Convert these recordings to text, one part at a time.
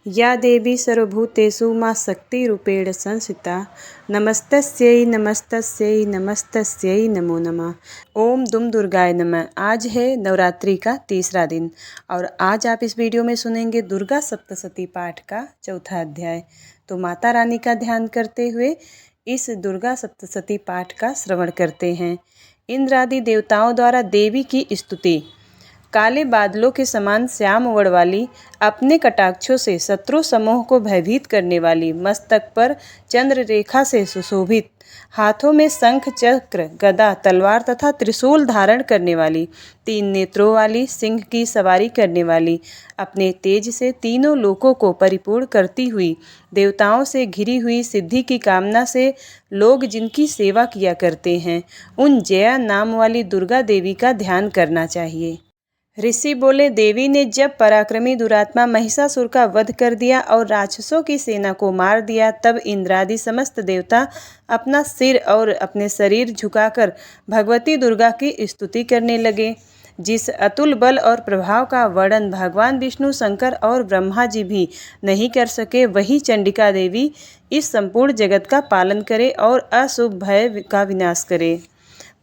या देवी सर्वभूतेषु मां शक्तिरूपेण संस्थिता नमस्तस्यै नमस्तस्यै नमस्तस्यै नमो नमः। ओम दुम दुर्गाय नमः। आज है नवरात्रि का तीसरा दिन और आज आप इस वीडियो में सुनेंगे दुर्गा सप्तशती पाठ का चौथा अध्याय। तो माता रानी का ध्यान करते हुए इस दुर्गा सप्तशती पाठ का श्रवण करते हैं। इंद्र आदि देवताओं द्वारा देवी की स्तुति। काले बादलों के समान श्याम वर्ण वाली, अपने कटाक्षों से शत्रु समूह को भयभीत करने वाली, मस्तक पर चंद्र रेखा से सुशोभित, हाथों में शंख चक्र गदा तलवार तथा त्रिशूल धारण करने वाली, 3 नेत्रों वाली, सिंह की सवारी करने वाली, अपने तेज से तीनों लोकों को परिपूर्ण करती हुई, देवताओं से घिरी हुई, सिद्धि की कामना से लोग जिनकी सेवा किया करते हैं, उन जया नाम वाली दुर्गा देवी का ध्यान करना चाहिए। ऋषि बोले, देवी ने जब पराक्रमी दुरात्मा महिषासुर का वध कर दिया और राक्षसों की सेना को मार दिया, तब इंद्रादि समस्त देवता अपना सिर और अपने शरीर झुकाकर भगवती दुर्गा की स्तुति करने लगे। जिस अतुल बल और प्रभाव का वर्णन भगवान विष्णु, शंकर और ब्रह्मा जी भी नहीं कर सके, वही चंडिका देवी इस संपूर्ण जगत का पालन करे और अशुभ भय का विनाश करे।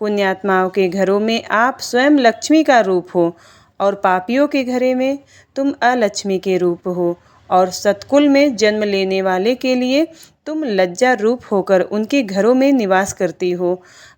पुण्यात्माओं के घरों में आप स्वयं लक्ष्मी का रूप हो और पापियों के घरे में तुम अलक्ष्मी के रूप हो, और सतकुल में जन्म लेने वाले के लिए तुम लज्जा रूप होकर उनके घरों में निवास करती हो।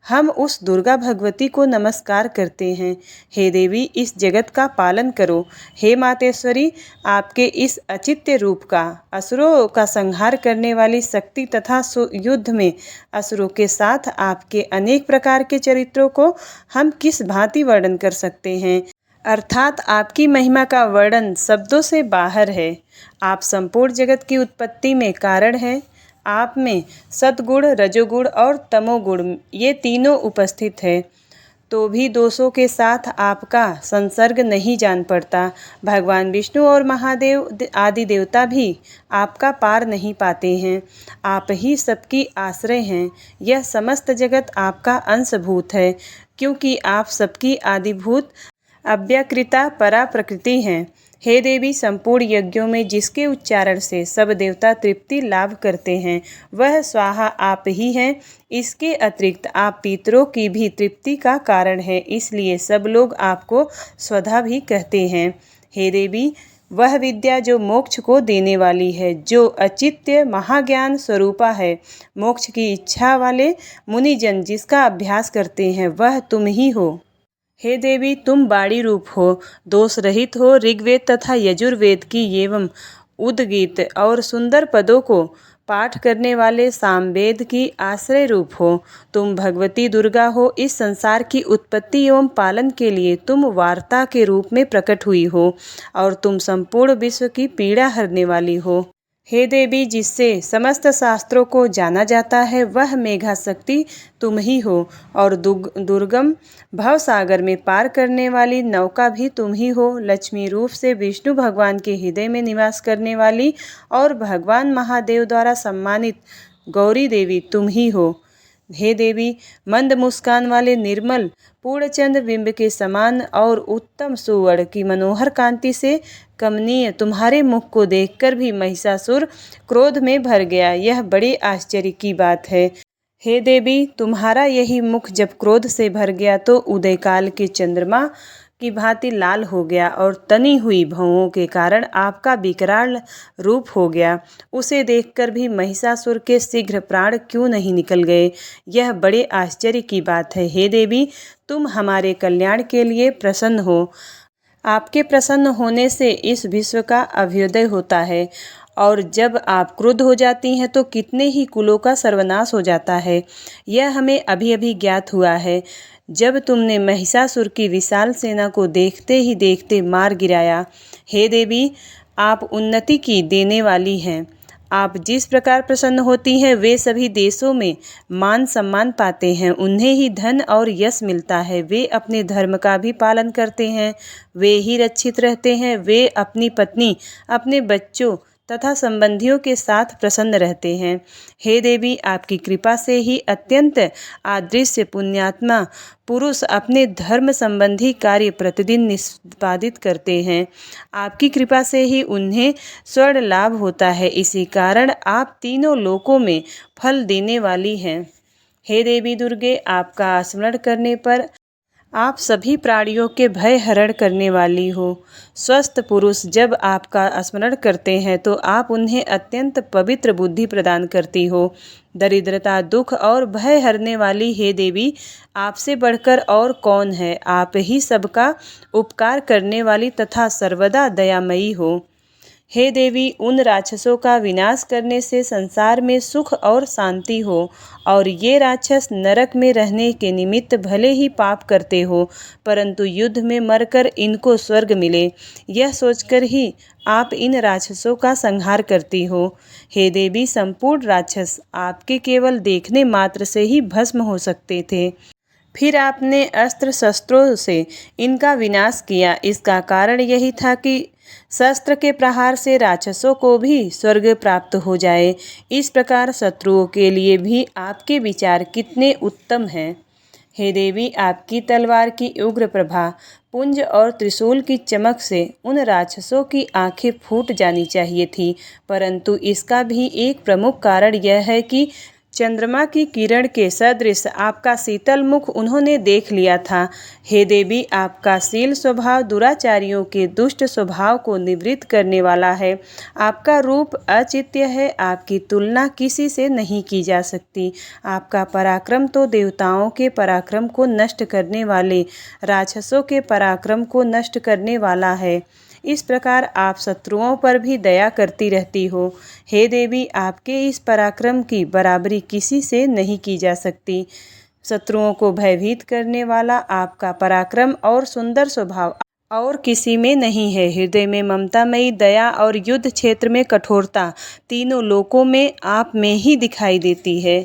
हम उस दुर्गा भगवती को नमस्कार करते हैं। हे देवी, इस जगत का पालन करो। हे मातेश्वरी, आपके इस अचित्य रूप का, असुरों का संहार करने वाली शक्ति तथा युद्ध में असुरों के साथ आपके अनेक प्रकार के चरित्रों को हम किस भांति वर्णन कर सकते हैं। अर्थात आपकी महिमा का वर्णन शब्दों से बाहर है। आप संपूर्ण जगत की उत्पत्ति में कारण हैं। आप में सतगुण, रजोगुण और तमोगुण ये तीनों उपस्थित है, तो भी दोषों के साथ आपका संसर्ग नहीं जान पड़ता। भगवान विष्णु और महादेव आदि देवता भी आपका पार नहीं पाते हैं। आप ही सबकी आश्रय हैं। यह समस्त जगत आपका अंशभूत है, क्योंकि आप सबकी आदिभूत अव्यकृता परा प्रकृति हैं। हे देवी, संपूर्ण यज्ञों में जिसके उच्चारण से सब देवता तृप्ति लाभ करते हैं, वह स्वाहा आप ही हैं। इसके अतिरिक्त आप पितरों की भी तृप्ति का कारण है, इसलिए सब लोग आपको स्वधा भी कहते हैं। हे देवी, वह विद्या जो मोक्ष को देने वाली है, जो अचित्य महाज्ञान स्वरूपा है, मोक्ष की इच्छा वाले मुनिजन जिसका अभ्यास करते हैं, वह तुम ही हो। हे देवी, तुम बाणी रूप हो, दोष रहित हो, ऋग्वेद तथा यजुर्वेद की एवं उद्गीत और सुंदर पदों को पाठ करने वाले सामवेद की आश्रय रूप हो। तुम भगवती दुर्गा हो। इस संसार की उत्पत्ति एवं पालन के लिए तुम वार्ता के रूप में प्रकट हुई हो और तुम संपूर्ण विश्व की पीड़ा हरने वाली हो। हे देवी, जिससे समस्त शास्त्रों को जाना जाता है, वह मेघा शक्ति तुम ही हो, और दुर्गम भवसागर में पार करने वाली नौका भी तुम ही हो। लक्ष्मी रूप से विष्णु भगवान के हृदय में निवास करने वाली और भगवान महादेव द्वारा सम्मानित गौरी देवी तुम ही हो। हे देवी, मंद मुस्कान वाले निर्मल पूर्णचंद्र बिंब के समान और उत्तम सुवर्ण की मनोहर कांति से कमनीय तुम्हारे मुख को देखकर भी महिषासुर क्रोध में भर गया। यह बड़े आश्चर्य की बात है। हे देवी, तुम्हारा यही मुख जब क्रोध से भर गया तो उदयकाल के चंद्रमा की भांति लाल हो गया और तनी हुई भौहों के कारण आपका विकराल रूप हो गया। उसे देखकर भी महिषासुर के शीघ्र प्राण क्यों नहीं निकल गए, यह बड़े आश्चर्य की बात है। हे देवी, तुम हमारे कल्याण के लिए प्रसन्न हो। आपके प्रसन्न होने से इस विश्व का अभ्युदय होता है, और जब आप क्रुद्ध हो जाती हैं तो कितने ही कुलों का सर्वनाश हो जाता है। यह हमें अभी अभी ज्ञात हुआ है, जब तुमने महिषासुर की विशाल सेना को देखते ही देखते मार गिराया। हे देवी, आप उन्नति की देने वाली हैं। आप जिस प्रकार प्रसन्न होती हैं, वे सभी देशों में मान सम्मान पाते हैं, उन्हें ही धन और यश मिलता है। वे अपने धर्म का भी पालन करते हैं, वे ही रक्षित रहते हैं। वे अपनी पत्नी, अपने बच्चों तथा संबंधियों के साथ प्रसन्न रहते हैं। हे देवी, आपकी कृपा से ही अत्यंत अदृश्य पुण्यात्मा पुरुष अपने धर्म संबंधी कार्य प्रतिदिन निष्पादित करते हैं। आपकी कृपा से ही उन्हें स्वर्ण लाभ होता है। इसी कारण आप तीनों लोकों में फल देने वाली हैं। हे देवी दुर्गे, आपका स्मरण करने पर आप सभी प्राणियों के भय हरण करने वाली हो। स्वस्थ पुरुष जब आपका स्मरण करते हैं तो आप उन्हें अत्यंत पवित्र बुद्धि प्रदान करती हो। दरिद्रता, दुख और भय हरने वाली हे देवी, आपसे बढ़कर और कौन है। आप ही सबका उपकार करने वाली तथा सर्वदा दयामयी हो। हे देवी, उन राक्षसों का विनाश करने से संसार में सुख और शांति हो और ये राक्षस नरक में रहने के निमित्त भले ही पाप करते हो, परंतु युद्ध में मरकर इनको स्वर्ग मिले, यह सोचकर ही आप इन राक्षसों का संहार करती हो। हे देवी, संपूर्ण राक्षस आपके केवल देखने मात्र से ही भस्म हो सकते थे, फिर आपने अस्त्र शस्त्रों से इनका विनाश किया। इसका कारण यही था कि शस्त्र के प्रहार से राक्षसों को भी स्वर्ग प्राप्त हो जाए। इस प्रकार शत्रुओं के लिए भी आपके विचार कितने उत्तम हैं। हे देवी, आपकी तलवार की उग्र प्रभा, पुंज और त्रिशूल की चमक से उन राक्षसों की आंखें फूट जानी चाहिए थी, परंतु इसका भी एक प्रमुख कारण यह है कि चंद्रमा की किरण के सदृश आपका शीतल मुख उन्होंने देख लिया था। हे देवी, आपका शील स्वभाव दुराचारियों के दुष्ट स्वभाव को निवृत्त करने वाला है। आपका रूप अचित्य है, आपकी तुलना किसी से नहीं की जा सकती। आपका पराक्रम तो देवताओं के पराक्रम को नष्ट करने वाले राक्षसों के पराक्रम को नष्ट करने वाला है। इस प्रकार आप शत्रुओं पर भी दया करती रहती हो। हे देवी, आपके इस पराक्रम की बराबरी किसी से नहीं की जा सकती। शत्रुओं को भयभीत करने वाला आपका पराक्रम और सुंदर स्वभाव और किसी में नहीं है। हृदय में ममतामयी दया और युद्ध क्षेत्र में कठोरता तीनों लोकों में आप में ही दिखाई देती है।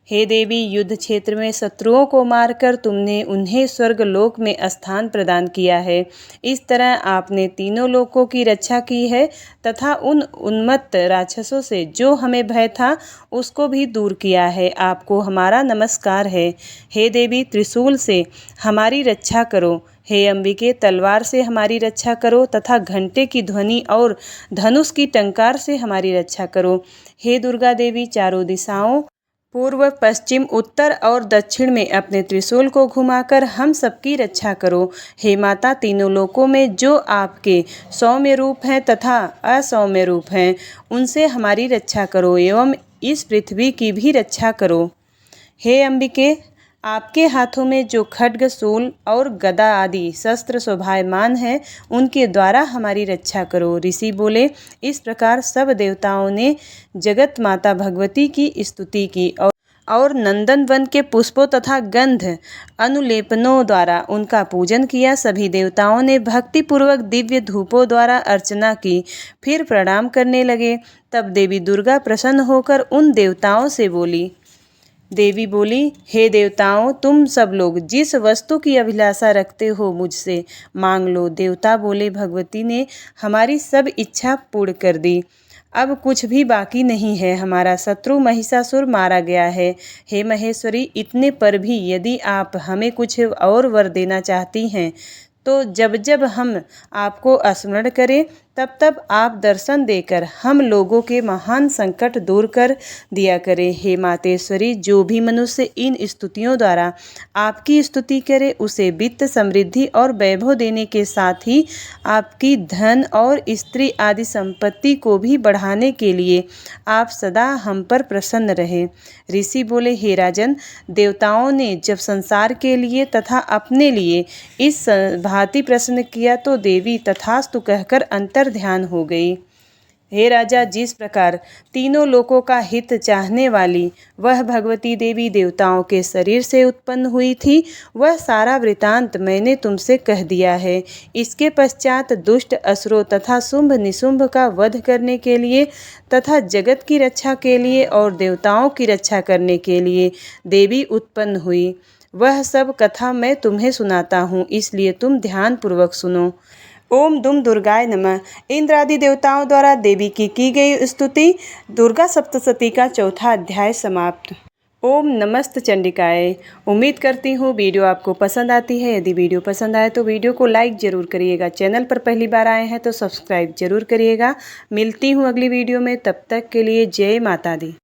हे देवी, युद्ध क्षेत्र में शत्रुओं को मारकर तुमने उन्हें स्वर्गलोक में स्थान प्रदान किया है। इस तरह आपने तीनों लोकों की रक्षा की है तथा उन उन्मत्त राक्षसों से जो हमें भय था उसको भी दूर किया है। आपको हमारा नमस्कार है। हे देवी, त्रिशूल से हमारी रक्षा करो। हे अंबिके, तलवार से हमारी रक्षा करो तथा घंटे की ध्वनि और धनुष की टंकार से हमारी रक्षा करो। हे दुर्गा देवी, चारों दिशाओं पूर्व, पश्चिम, उत्तर और दक्षिण में अपने त्रिशूल को घुमाकर हम सबकी रक्षा करो। हे माता, तीनों लोकों में जो आपके सौम्य रूप हैं तथा असौम्य रूप हैं, उनसे हमारी रक्षा करो एवं इस पृथ्वी की भी रक्षा करो। हे अंबिके, आपके हाथों में जो खड्ग, शूल और गदा आदि शस्त्र शोभायमान हैं, उनके द्वारा हमारी रक्षा करो। ऋषि बोले। इस प्रकार सब देवताओं ने जगत माता भगवती की स्तुति की और नंदन वन के पुष्पों तथा गंध अनुलेपनों द्वारा उनका पूजन किया। सभी देवताओं ने भक्तिपूर्वक दिव्य धूपों द्वारा अर्चना की, फिर प्रणाम करने लगे। तब देवी दुर्गा प्रसन्न होकर उन देवताओं से बोली। देवी बोली, हे देवताओं, तुम सब लोग जिस वस्तु की अभिलाषा रखते हो मुझसे मांग लो। देवता बोले, भगवती ने हमारी सब इच्छा पूर्ण कर दी, अब कुछ भी बाकी नहीं है। हमारा शत्रु महिषासुर मारा गया है। हे महेश्वरी, इतने पर भी यदि आप हमें कुछ और वर देना चाहती हैं तो जब जब हम आपको स्मरण करें तब तब आप दर्शन देकर हम लोगों के महान संकट दूर कर दिया करें। हे मातेश्वरी, जो भी मनुष्य इन स्तुतियों द्वारा आपकी स्तुति करे उसे वित्त, समृद्धि और वैभव देने के साथ ही आपकी धन और स्त्री आदि संपत्ति को भी बढ़ाने के लिए आप सदा हम पर प्रसन्न रहे। ऋषि बोले, हे राजन, देवताओं ने जब संसार के लिए तथा अपने लिए इस भांति प्रश्न किया तो देवी तथास्तु कहकर अंतर ध्यान हो गई। हे राजा, जिस प्रकार तीनों लोकों का हित चाहने वाली वह भगवती देवी देवताओं के शरीर से उत्पन्न हुई थी, वह सारा वृतांत मैंने तुमसे कह दिया है। इसके पश्चात दुष्ट असुरों तथा शुंभ निशुंभ का वध करने के लिए तथा जगत की रक्षा के लिए और देवताओं की रक्षा करने के लिए देवी उत्पन्न हुई। वह सब कथा मैं तुम्हें सुनाता हूँ, इसलिए तुम ध्यान पूर्वक सुनो। ओम दुम दुर्गाय नमः। इंद्र आदि देवताओं द्वारा देवी की गई स्तुति। दुर्गा सप्तशती का चौथा अध्याय समाप्त। ओम नमस्त चंडिकाय। उम्मीद करती हूँ वीडियो आपको पसंद आती है। यदि वीडियो पसंद आए तो वीडियो को लाइक ज़रूर करिएगा। चैनल पर पहली बार आए हैं तो सब्सक्राइब जरूर करिएगा। मिलती हूँ अगली वीडियो में, तब तक के लिए जय माता दी।